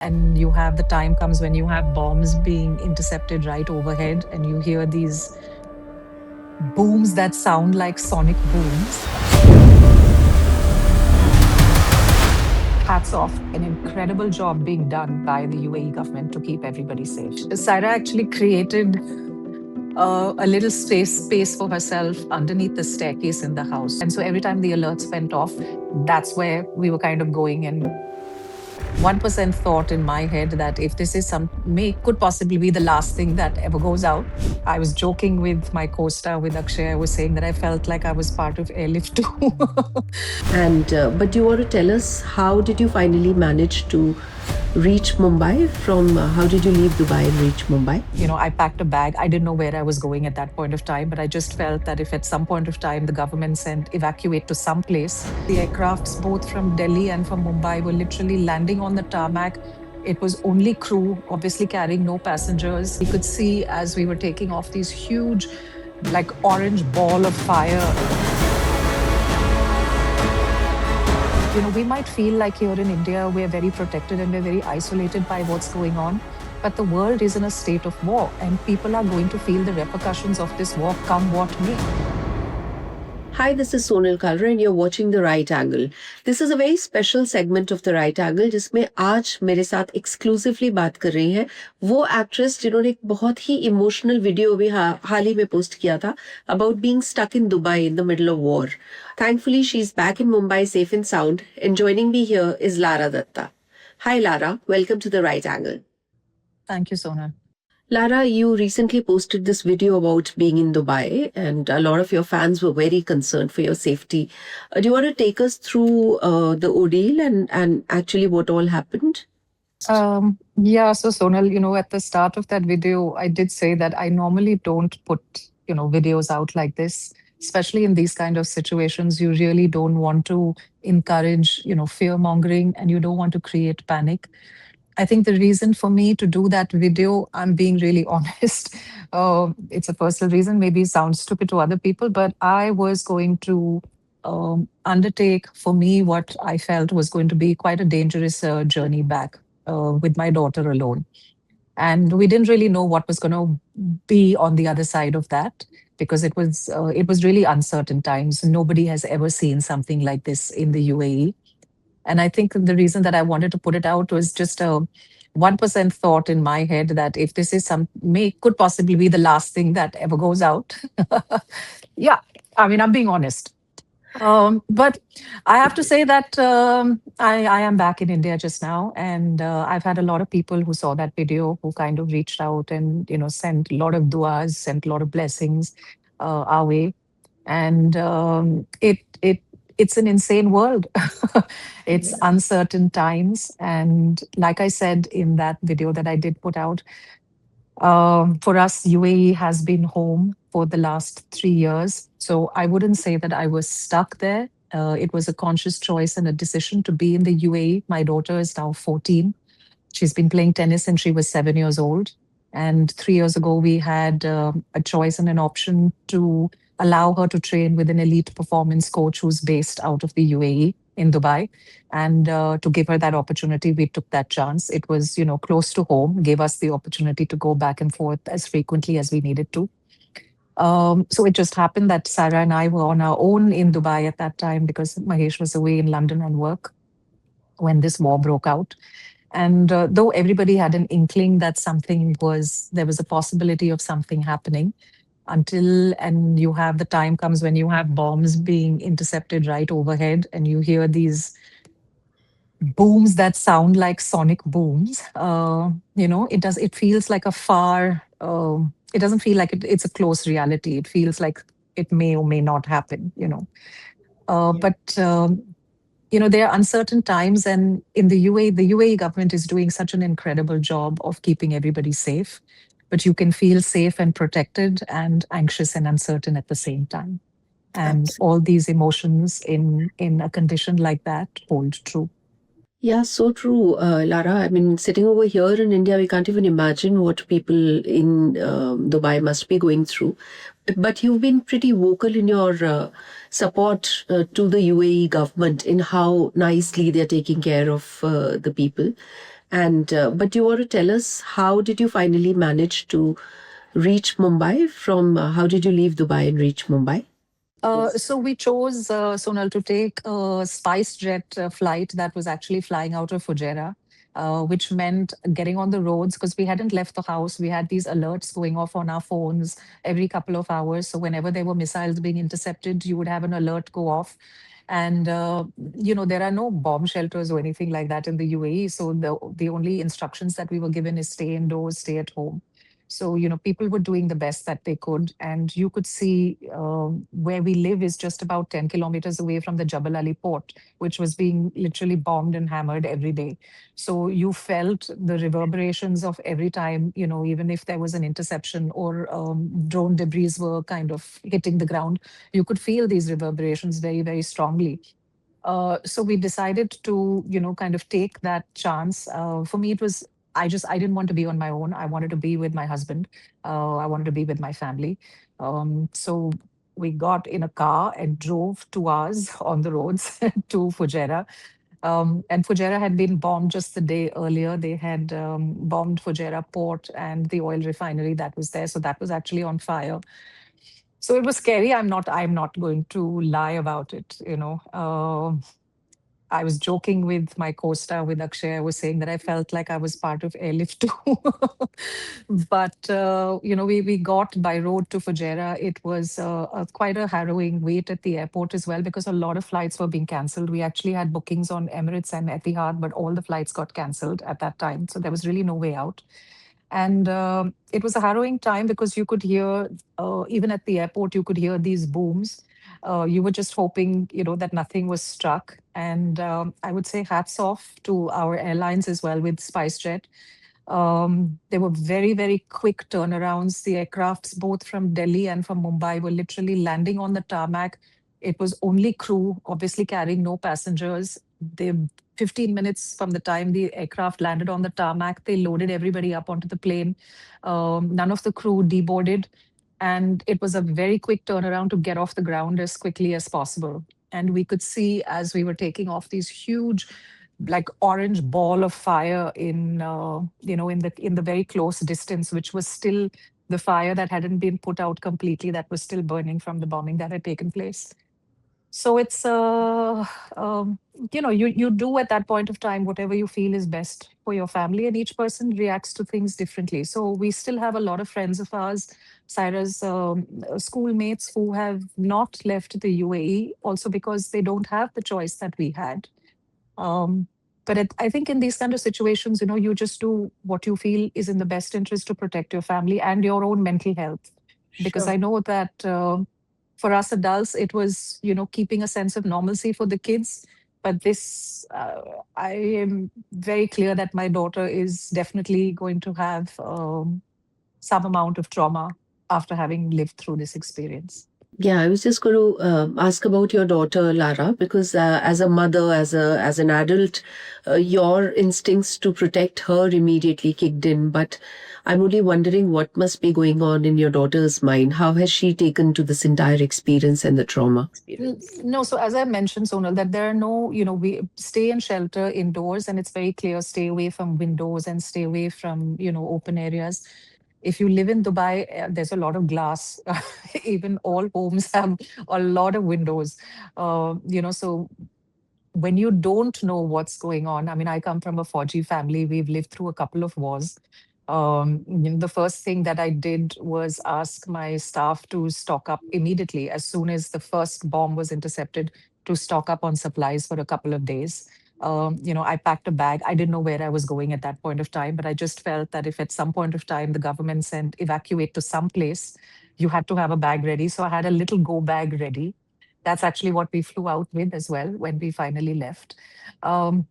and you have the time comes when you have bombs being intercepted right overhead and you hear these booms that sound like sonic booms. Hats off, an incredible job being done by the UAE government to keep everybody safe. Saira actually created a little space for herself underneath the staircase in the house. And so every time the alerts went off, that's where we were kind of going. And 1% thought in my head that if this is could possibly be the last thing that ever goes out. I was joking with my co-star, with Akshay. I was saying that I felt like I was part of Airlift too. And but you want to tell us, how did you finally manage to reach Mumbai from how did you leave Dubai and reach Mumbai? I packed a bag. I didn't know where I was going at that point of time, but I just felt that if at some point of time the government sent evacuate to some place, the aircrafts both from Delhi and from Mumbai were literally landing on the tarmac. It was only crew, obviously carrying no passengers. We could see as we were taking off these huge, like orange ball of fire. We might feel like here in India, we're very protected and we're very isolated by what's going on. But the world is in a state of war, and people are going to feel the repercussions of this war come what may. Hi, this is Sonal Kalra and you're watching The Right Angle. This is a very special segment of The Right Angle जिसमें आज मेरे साथ exclusively बात कर रही है वो actress जिन्होंने एक बहुत ही इमोशनल वीडियो भी हाल ही में पोस्ट किया था about being stuck in Dubai in the middle of war. Thankfully, she's back in Mumbai safe and sound, and joining me here is Lara Dutta. Hi Lara, welcome to The Right Angle. Thank you, Sonal. Lara, you recently posted this video about being in Dubai, and a lot of your fans were very concerned for your safety. Do you want to take us through the ordeal and actually what all happened? Yeah, so Sonal, at the start of that video, I did say that I normally don't put, videos out like this, especially in these kind of situations. You really don't want to encourage, fear mongering, and you don't want to create panic. I think the reason for me to do that video, I'm being really honest. It's a personal reason. Maybe it sounds stupid to other people, but I was going to undertake for me what I felt was going to be quite a dangerous journey back with my daughter alone. And we didn't really know what was going to be on the other side of that because it was really uncertain times. Nobody has ever seen something like this in the UAE. And I think the reason that I wanted to put it out was just a 1% thought in my head that if this is could possibly be the last thing that ever goes out. Yeah, I mean, I'm being honest. But I have to say that I am back in India just now, and I've had a lot of people who saw that video who kind of reached out and sent a lot of duas, sent a lot of blessings our way, and it's an insane world. It's uncertain times, and like I said in that video that I did put out, for us, UAE has been home for the last 3 years. So I wouldn't say that I was stuck there. It was a conscious choice and a decision to be in the UAE. My daughter is now 14. She's been playing tennis since she was 7 years old. And 3 years ago, we had a choice and an option to allow her to train with an elite performance coach who's based out of the UAE in Dubai. And to give her that opportunity, we took that chance. It was, close to home, gave us the opportunity to go back and forth as frequently as we needed to. So it just happened that Sarah and I were on our own in Dubai at that time because Mahesh was away in London on work when this war broke out. And though everybody had an inkling that there was a possibility of something happening, and you have the time comes when you have bombs being intercepted right overhead and you hear these booms that sound like sonic booms. It feels like a far, it doesn't feel like it's a close reality. It feels like it may or may not happen, But there are uncertain times, and in the UAE government is doing such an incredible job of keeping everybody safe. But you can feel safe and protected and anxious and uncertain at the same time. And all these emotions in a condition like that hold true. Yeah, so true, Lara. I mean, sitting over here in India, we can't even imagine what people in Dubai must be going through. But you've been pretty vocal in your support to the UAE government in how nicely they're taking care of the people. And but you want to tell us, how did you finally manage to reach Mumbai from? How did you leave Dubai and reach Mumbai? So we chose, Sonal, to take a Spice Jet flight that was actually flying out of Fujairah, which meant getting on the roads because we hadn't left the house. We had these alerts going off on our phones every couple of hours. So whenever there were missiles being intercepted, you would have an alert go off. And there are no bomb shelters or anything like that in the UAE. So the only instructions that we were given is stay indoors, stay at home. So, people were doing the best that they could. And you could see where we live is just about 10 kilometers away from the Jabal Ali port, which was being literally bombed and hammered every day. So you felt the reverberations of every time, even if there was an interception or drone debris were kind of hitting the ground, you could feel these reverberations very, very strongly. So we decided to, kind of take that chance. For me, it was I didn't want to be on my own. I wanted to be with my husband. I wanted to be with my family. So we got in a car and drove 2 hours on the roads to Fujairah. And Fujairah had been bombed just the day earlier. They had bombed Fujairah port and the oil refinery that was there. So that was actually on fire. So it was scary. I'm not going to lie about it. I was joking with my co-star, with Akshay. I was saying that I felt like I was part of Airlift too. But, we got by road to Fujairah. It was quite a harrowing wait at the airport as well, because a lot of flights were being cancelled. We actually had bookings on Emirates and Etihad, but all the flights got cancelled at that time. So there was really no way out. And it was a harrowing time because you could hear, even at the airport, you could hear these booms. You were just hoping, that nothing was struck. And I would say hats off to our airlines as well with SpiceJet. There were very, very quick turnarounds. The aircrafts, both from Delhi and from Mumbai, were literally landing on the tarmac. It was only crew, obviously carrying no passengers. They 15 minutes from the time the aircraft landed on the tarmac, they loaded everybody up onto the plane. None of the crew deboarded. And it was a very quick turnaround to get off the ground as quickly as possible. And we could see as we were taking off these huge, like orange ball of fire in the very close distance, which was still the fire that hadn't been put out completely, that was still burning from the bombing that had taken place. So it's you do at that point of time whatever you feel is best for your family, and each person reacts to things differently. So we still have a lot of friends of ours, Cyrus, schoolmates, who have not left the UAE, also because they don't have the choice that we had. um, but I think in these kind of situations, you just do what you feel is in the best interest to protect your family and your own mental health. Because Sure. I know that for us adults, it was, keeping a sense of normalcy for the kids. But I am very clear that my daughter is definitely going to have some amount of trauma after having lived through this experience. Yeah, I was just going to ask about your daughter Lara, because as a mother, as an adult, your instincts to protect her immediately kicked in. But I'm only wondering what must be going on in your daughter's mind. How has she taken to this entire experience and the trauma? No, so as I mentioned, Sonal, that there are no, we stay in shelter indoors, and it's very clear, stay away from windows and stay away from, open areas. If you live in Dubai, there's a lot of glass. Even all homes have a lot of windows. So when you don't know what's going on, I mean, I come from a Fauji family. We've lived through a couple of wars. The first thing that I did was ask my staff to stock up immediately as soon as the first bomb was intercepted, to stock up on supplies for a couple of days. I packed a bag. I didn't know where I was going at that point of time, but I just felt that if at some point of time the government sent evacuate to some place, you had to have a bag ready. So I had a little go bag ready. That's actually what we flew out with as well when we finally left. Um,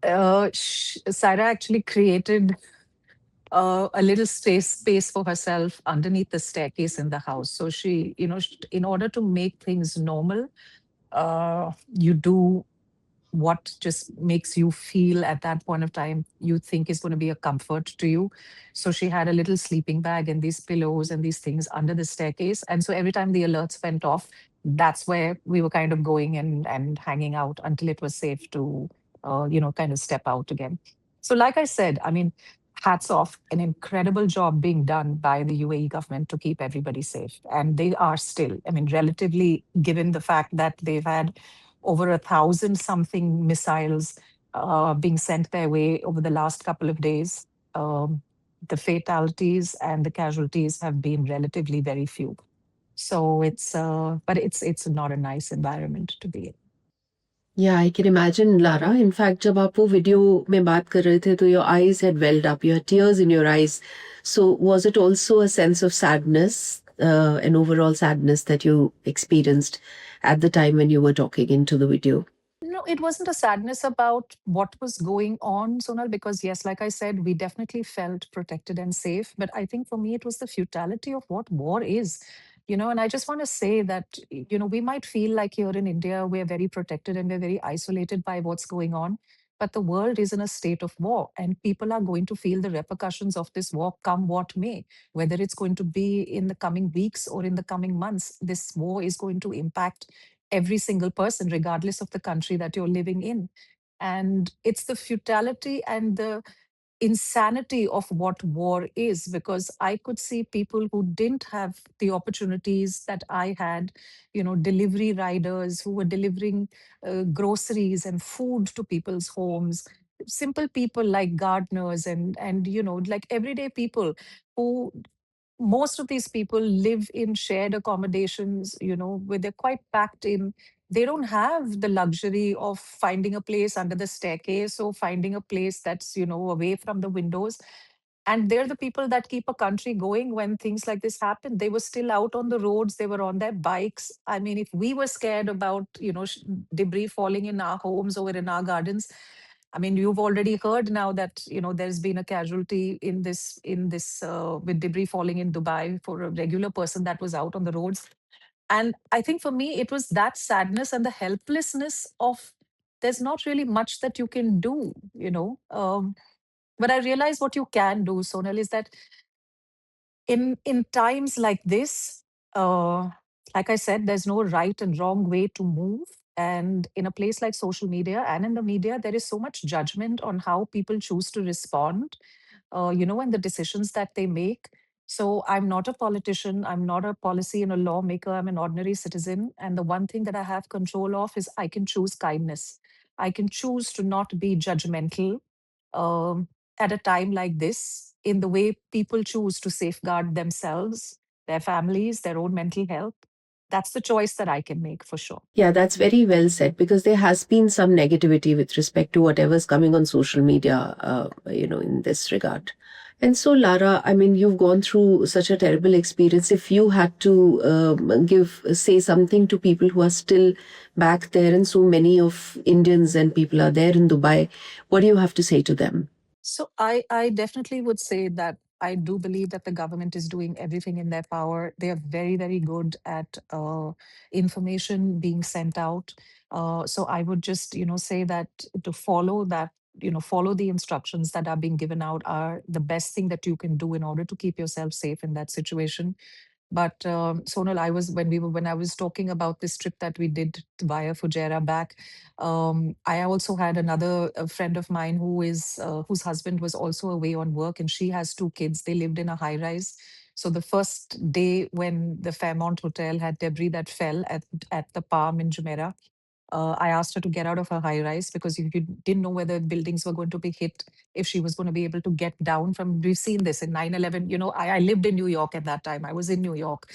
Sarah actually created a little space for herself underneath the staircase in the house. So she, in order to make things normal, you do what just makes you feel at that point of time you think is going to be a comfort to you. So she had a little sleeping bag and these pillows and these things under the staircase. And so every time the alerts went off, that's where we were kind of going and hanging out until it was safe to kind of step out again. So, like I said, I mean, hats off, an incredible job being done by the UAE government to keep everybody safe. And they are still, I mean, relatively, given the fact that they've had over 1,000 something missiles being sent their way over the last couple of days. The fatalities and the casualties have been relatively very few. So but it's not a nice environment to be in. Yeah, I can imagine, Lara. In fact, जब आप वो video में बात कर रहे थे, तो your eyes had welled up, you had tears in your eyes. So was it also a sense of sadness, an overall sadness that you experienced at the time when you were talking into the video? No, it wasn't a sadness about what was going on, Sonal, because yes, like I said, we definitely felt protected and safe. But I think for me, it was the futility of what war is. And I just want to say that, we might feel like here in India, we're very protected and we're very isolated by what's going on. But the world is in a state of war, and people are going to feel the repercussions of this war come what may. Whether it's going to be in the coming weeks or in the coming months, this war is going to impact every single person, regardless of the country that you're living in. And it's the futility and the insanity of what war is, because I could see people who didn't have the opportunities that I had, delivery riders who were delivering groceries and food to people's homes, simple people like gardeners and like everyday people who, most of these people live in shared accommodations, where they're quite packed in. They don't have the luxury of finding a place under the staircase or finding a place that's, away from the windows. And they're the people that keep a country going when things like this happen. They were still out on the roads, they were on their bikes. I mean, if we were scared about, debris falling in our homes or in our gardens, I mean, you've already heard now that there's been a casualty in this with debris falling in Dubai for a regular person that was out on the roads. And I think for me, it was that sadness and the helplessness of there's not really much that you can do. But I realize what you can do, Sonal, is that in times like this, uh, like I said, there's no right and wrong way to move. And in a place like social media and in the media, there is so much judgment on how people choose to respond, and the decisions that they make. So I'm not a politician. I'm not a policy and a lawmaker. I'm an ordinary citizen. And the one thing that I have control of is I can choose kindness. I can choose to not be judgmental um, at a time like this in the way people choose to safeguard themselves, their families, their own mental health. That's the choice that I can make for sure. Yeah, that's very well said, because there has been some negativity with respect to whatever's coming on social media, in this regard. And so, Lara, I mean, you've gone through such a terrible experience. If you had to say something to people who are still back there, and so many of Indians and people are there in Dubai, what do you have to say to them? So I definitely would say that I do believe that the government is doing everything in their power. They are very, very good at information being sent out. So I would just, say that to follow that, follow the instructions that are being given out are the best thing that you can do in order to keep yourself safe in that situation. But Sonal, when I was talking about this trip that we did via Fujairah back, I also had another a friend of mine whose husband was also away on work, and she has two kids. They lived in a high rise. So the first day when the Fairmont Hotel had debris that fell at the Palm in Jumeirah, I asked her to get out of her high rise because you didn't know whether buildings were going to be hit, if she was going to be able to get down from. We've seen this in 9/11. I lived in New York at that time. I was in New York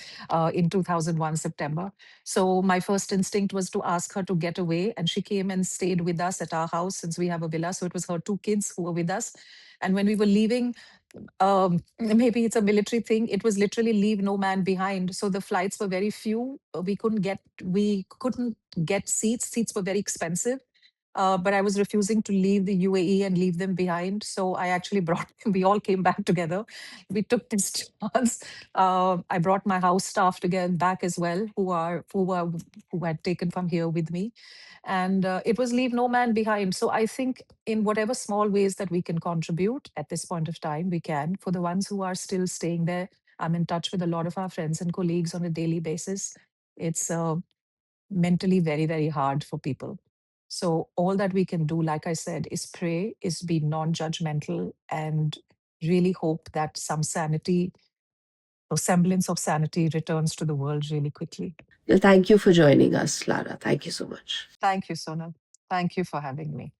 in 2001, September. So my first instinct was to ask her to get away. And she came and stayed with us at our house since we have a villa. So it was her two kids who were with us. And when we were leaving, maybe it's a military thing. It was literally leave no man behind. So the flights were very few. We couldn't get seats. Seats were very expensive. But I was refusing to leave the UAE and leave them behind. So I actually brought them. We all came back together. We took this chance. I brought my house staff together back as well, who had taken from here with me, and it was leave no man behind. So I think in whatever small ways that we can contribute at this point of time, we can. For the ones who are still staying there, I'm in touch with a lot of our friends and colleagues on a daily basis. It's mentally very, very hard for people. So all that we can do, like I said, is pray, is be non-judgmental, and really hope that some sanity or semblance of sanity returns to the world really quickly. Well, thank you for joining us, Lara. Thank you so much. Thank you, Sonal. Thank you for having me.